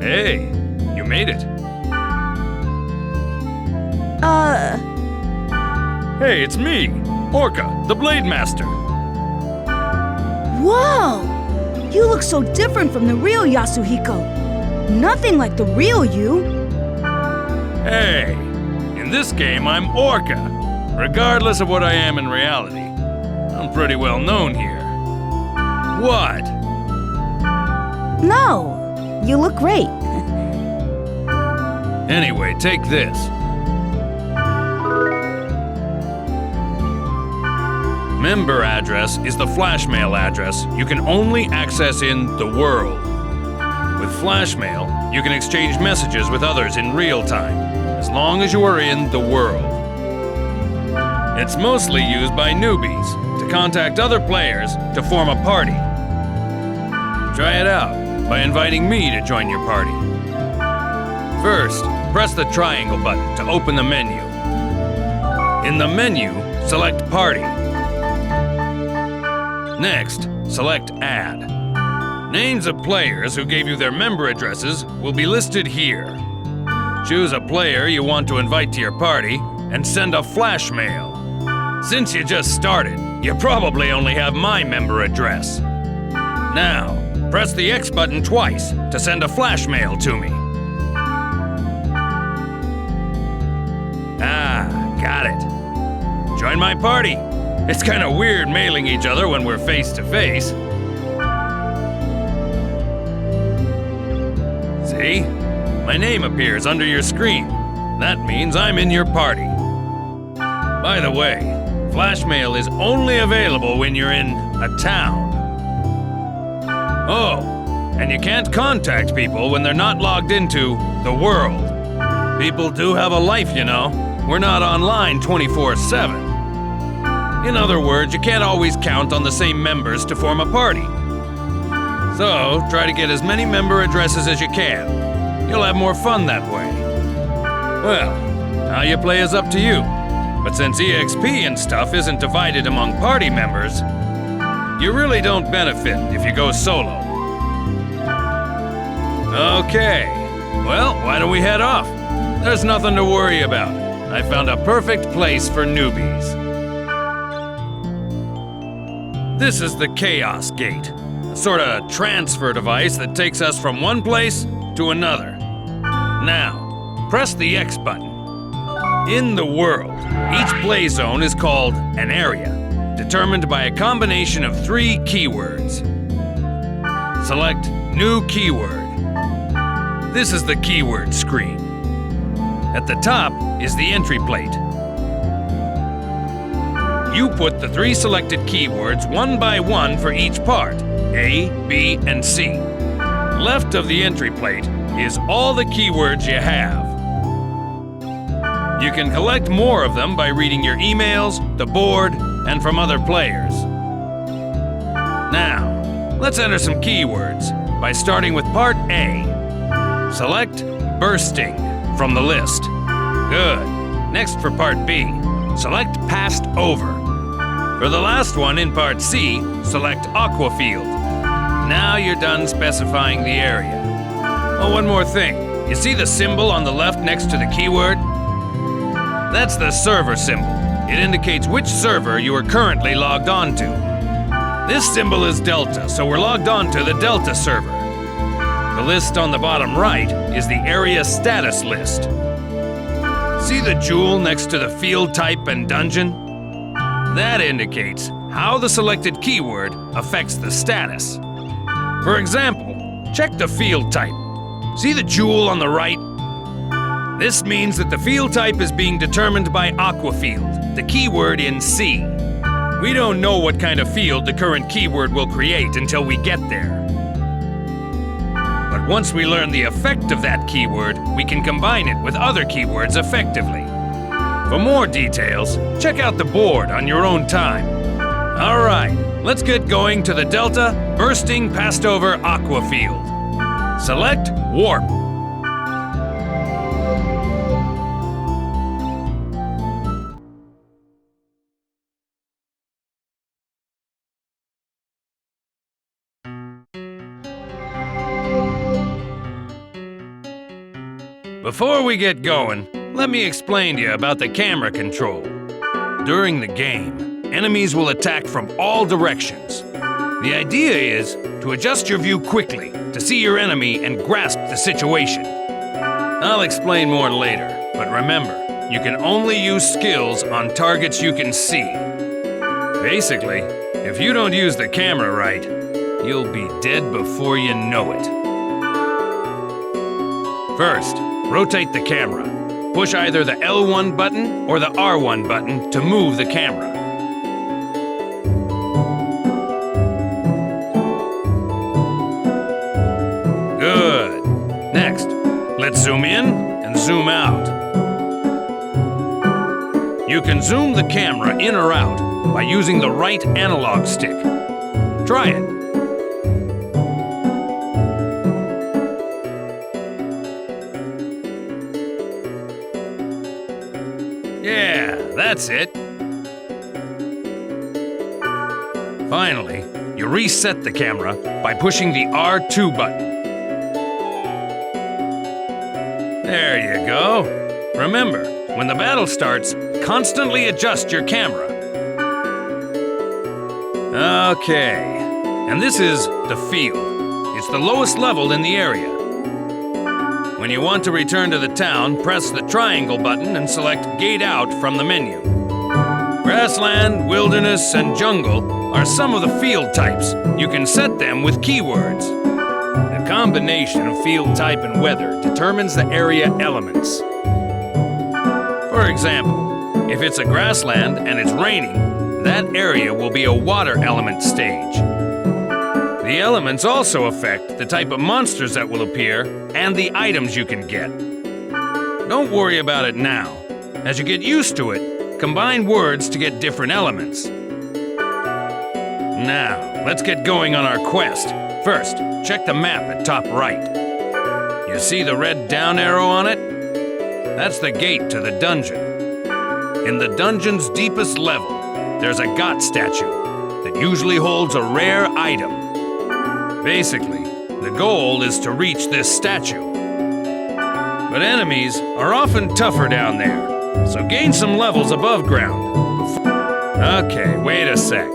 Hey, you made it. Hey, it's me, Orca, the Blade Master. Whoa! You look so different from the real Yasuhiko. Nothing like the real you. Hey, in this game I'm Orca, regardless of what I am in reality. I'm pretty well known here. What? No, you look great. Anyway, take this. Member address is the flash mail address you can only access in the world. With flash mail, you can exchange messages with others in real time, as long as you are in the world. It's mostly used by newbies to contact other players to form a party. Try it out by inviting me to join your party. First, press the triangle button to open the menu. In the menu, select Party. Next, select Add. Names of players who gave you their member addresses will be listed here. Choose a player you want to invite to your party and send a flash mail. Since you just started, you probably only have my member address. Now, press the X button twice to send a flash mail to me. Ah, got it. Join my party. It's kind of weird mailing each other when we're face to face. See? My name appears under your screen. That means I'm in your party. By the way, flash mail is only available when you're in a town. Oh, and you can't contact people when they're not logged into the world. People do have a life, you know. We're not online 24/7. In other words, you can't always count on the same members to form a party. So, try to get as many member addresses as you can. You'll have more fun that way. Well, how you play is up to you. But since EXP and stuff isn't divided among party members, you really don't benefit if you go solo. Okay, well, why don't we head off? There's nothing to worry about. I found a perfect place for newbies. This is the Chaos Gate, a sort of transfer device that takes us from one place to another. Now, press the X button. In the world, each play zone is called an area, determined by a combination of 3 keywords. Select New Keyword. This is the keyword screen. At the top is the entry plate. You put the 3 selected keywords one by one for each part, A, B, and C. Left of the entry plate is all the keywords you have. You can collect more of them by reading your emails, the board, and from other players. Now, let's enter some keywords by starting with part A. Select bursting from the list. Good. Next for part B, select passed over. For the last one in part C, select aqua field. Now you're done specifying the area. Oh, one more thing. You see the symbol on the left next to the keyword? That's the server symbol. It indicates which server you are currently logged on to. This symbol is Delta, so we're logged on to the Delta server. The list on the bottom right is the area status list. See the jewel next to the field type and dungeon? That indicates how the selected keyword affects the status. For example, check the field type. See the jewel on the right? This means that the field type is being determined by aqua field, the keyword in C. We don't know what kind of field the current keyword will create until we get there. But once we learn the effect of that keyword, we can combine it with other keywords effectively. For more details, check out the board on your own time. All right, let's get going to the Delta Bursting Passed Over Aqua Field. Select Warp. Before we get going, let me explain to you about the camera control. During the game, enemies will attack from all directions. The idea is to adjust your view quickly to see your enemy and grasp the situation. I'll explain more later, but remember, you can only use skills on targets you can see. Basically, if you don't use the camera right, you'll be dead before you know it. First, rotate the camera. Push either the L1 button or the R1 button to move the camera. Good. Next, let's zoom in and zoom out. You can zoom the camera in or out by using the right analog stick. Try it. Yeah, that's it. Finally, you reset the camera by pushing the R2 button. There you go. Remember, when the battle starts, constantly adjust your camera. Okay, and this is the field. It's the lowest level in the area. When you want to return to the town, press the triangle button and select Gate Out from the menu. Grassland, wilderness, and jungle are some of the field types. You can set them with keywords. The combination of field type and weather determines the area elements. For example, if it's a grassland and it's raining, that area will be a water element stage. The elements also affect the type of monsters that will appear and the items you can get. Don't worry about it now. As you get used to it, combine words to get different elements. Now, let's get going on our quest. First, check the map at top right. You see the red down arrow on it? That's the gate to the dungeon. In the dungeon's deepest level, there's a god statue that usually holds a rare item. Basically, the goal is to reach this statue. But enemies are often tougher down there, so gain some levels above ground. Okay, wait a sec.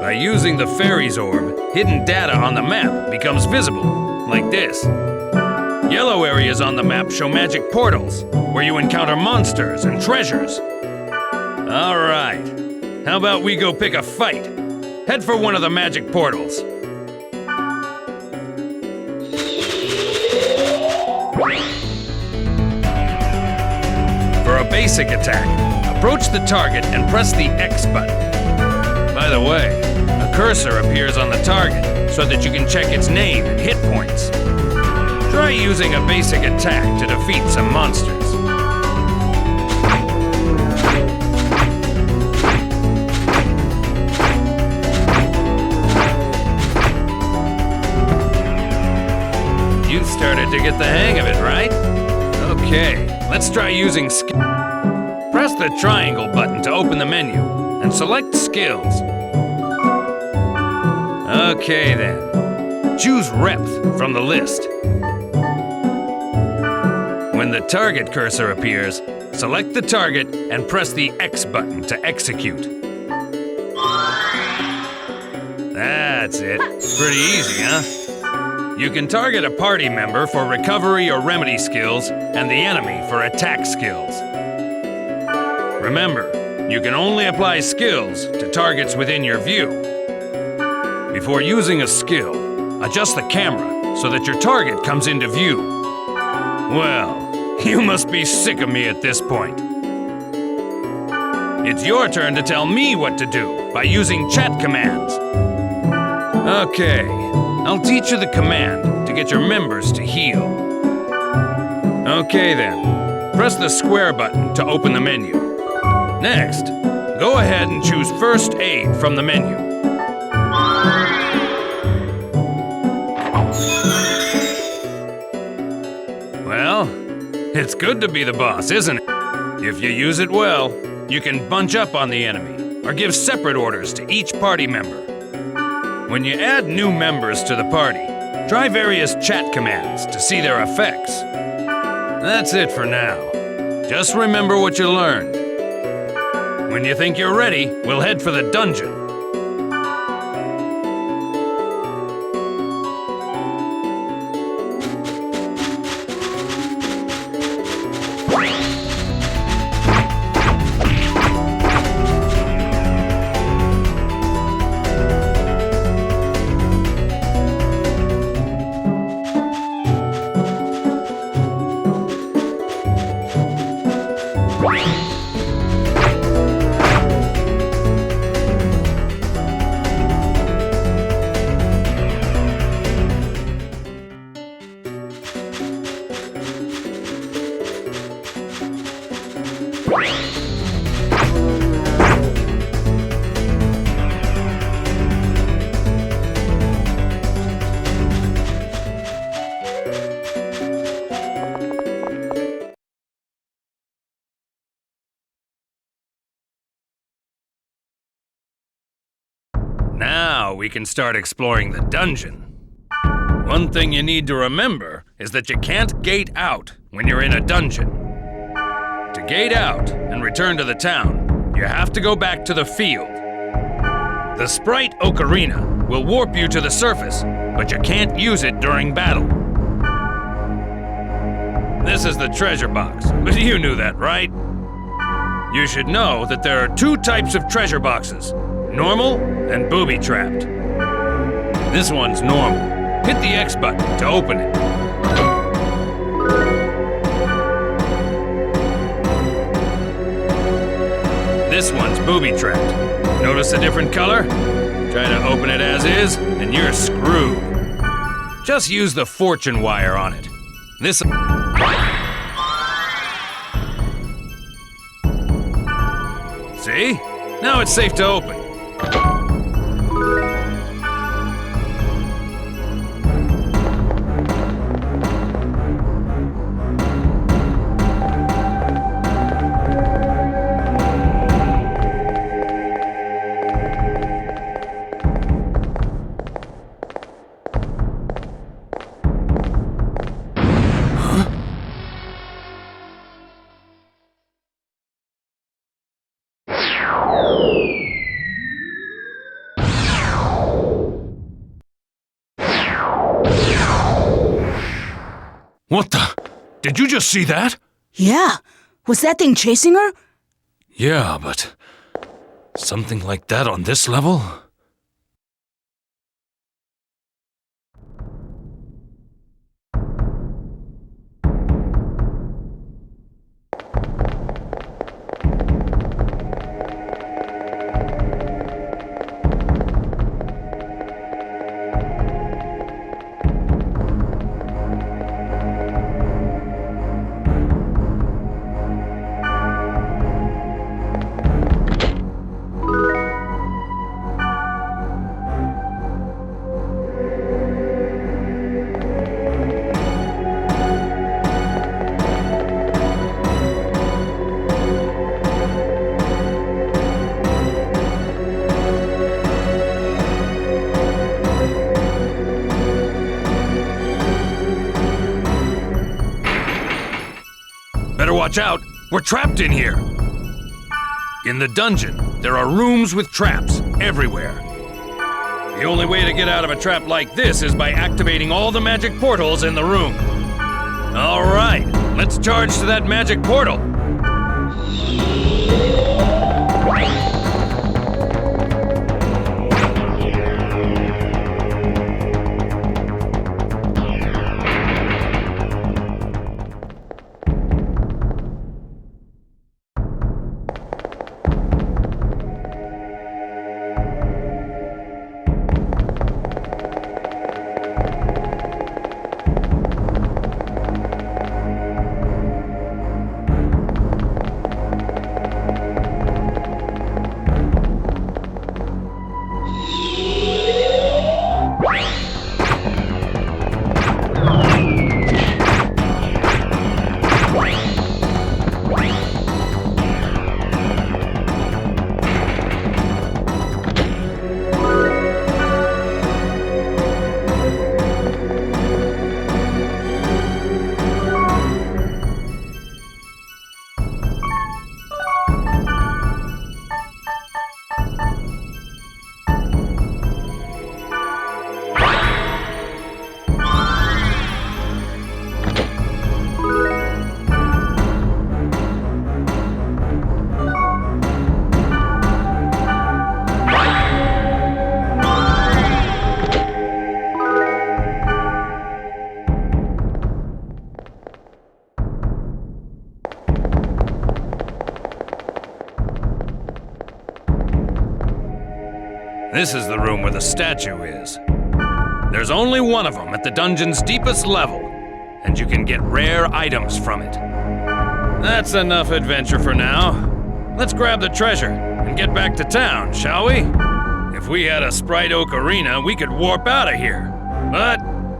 By using the fairy's orb, hidden data on the map becomes visible, like this. Yellow areas on the map show magic portals, where you encounter monsters and treasures. All right, how about we go pick a fight? Head for one of the magic portals. For a basic attack, approach the target and press the X button. By the way, a cursor appears on the target so that you can check its name and hit points. Try using a basic attack to defeat some monsters. You started to get the hang of it, right? Okay, let's try using skill. Press the triangle button to open the menu and select skills. Okay then, choose Repth from the list. When the target cursor appears, select the target and press the X button to execute. That's it. Pretty easy, huh? You can target a party member for recovery or remedy skills and the enemy for attack skills. Remember, you can only apply skills to targets within your view. Before using a skill, adjust the camera so that your target comes into view. Well, you must be sick of me at this point. It's your turn to tell me what to do by using chat commands. Okay, I'll teach you the command to get your members to heal. Okay then, press the square button to open the menu. Next, go ahead and choose First Aid from the menu. Well, it's good to be the boss, isn't it? If you use it well, you can bunch up on the enemy or give separate orders to each party member. When you add new members to the party, Try various chat commands to see their effects. That's it for now. Just remember what you learned. When you think you're ready, we'll head for the dungeon. Now we can start exploring the dungeon. One thing you need to remember is that you can't gate out when you're in a dungeon. To gate out and return to the town, you have to go back to the field. The sprite ocarina will warp you to the surface, but you can't use it during battle. This is the treasure box, but you knew that, right? You should know that there are two types of treasure boxes, normal and booby-trapped. This one's normal. Hit the X button to open it. This one's booby-trapped. Notice a different color? Try to open it as is, and you're screwed. Just use the fortune wire on it. This... See? Now it's safe to open. What the? Did you just see that? Yeah. Was that thing chasing her? Yeah, but... something like that on this level? Better watch out, we're trapped in here. In the dungeon, there are rooms with traps everywhere. The only way to get out of a trap like this is by activating all the magic portals in the room. All right, let's charge to that magic portal. This is the room where the statue is. There's only one of them at the dungeon's deepest level, and you can get rare items from it. That's enough adventure for now. Let's grab the treasure and get back to town, shall we? If we had a Sprite Oak Arena, we could warp out of here. But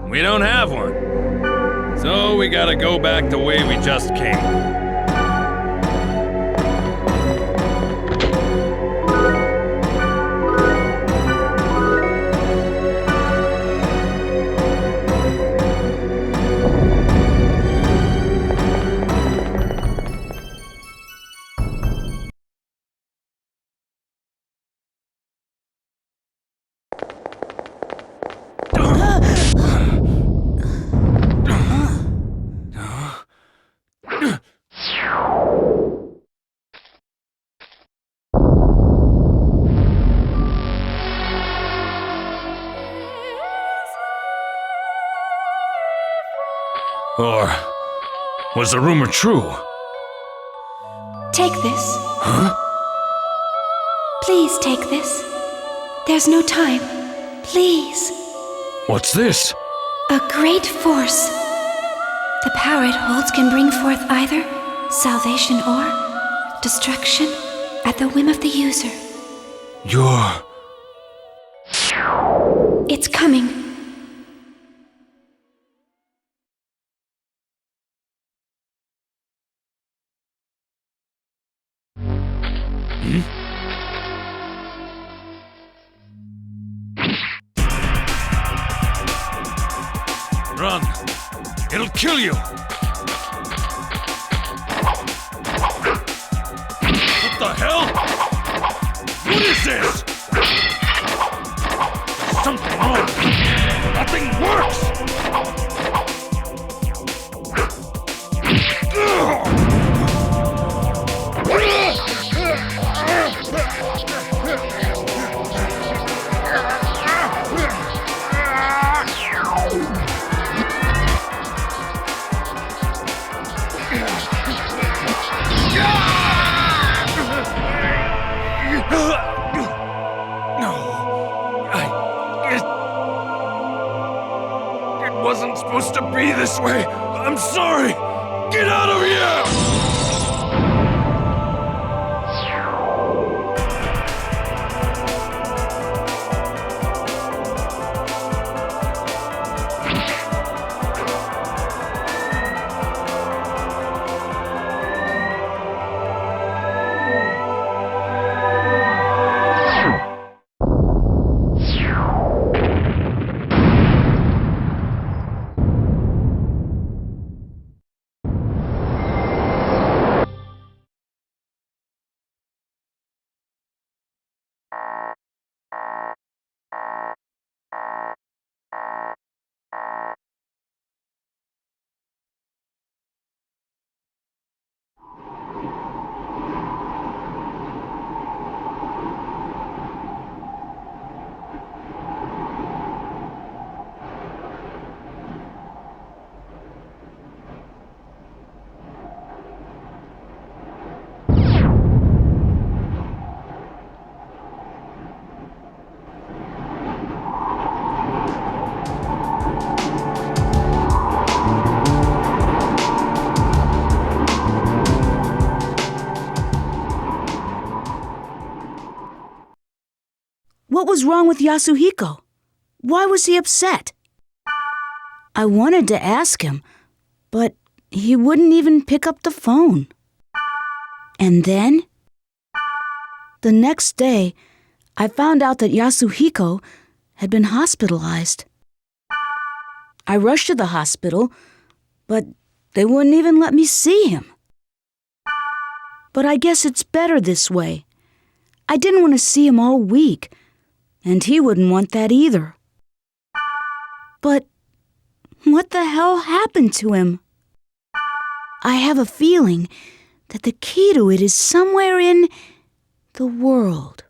we don't have one. So we gotta go back the way we just came. Or was the rumor true? Take this. Huh? Please take this. There's no time. Please. What's this? A great force. The power it holds can bring forth either salvation or destruction at the whim of the user. You're... It's coming. Run! It'll kill you! What the hell? What is this? There's something wrong. Nothing works! It wasn't supposed to be this way. I'm sorry. Get out of here! What was wrong with Yasuhiko? Why was he upset? I wanted to ask him, but he wouldn't even pick up the phone. And then, the next day, I found out that Yasuhiko had been hospitalized. I rushed to the hospital, but they wouldn't even let me see him. But I guess it's better this way. I didn't want to see him all week, and he wouldn't want that either. But what the hell happened to him? I have a feeling that the key to it is somewhere in the world.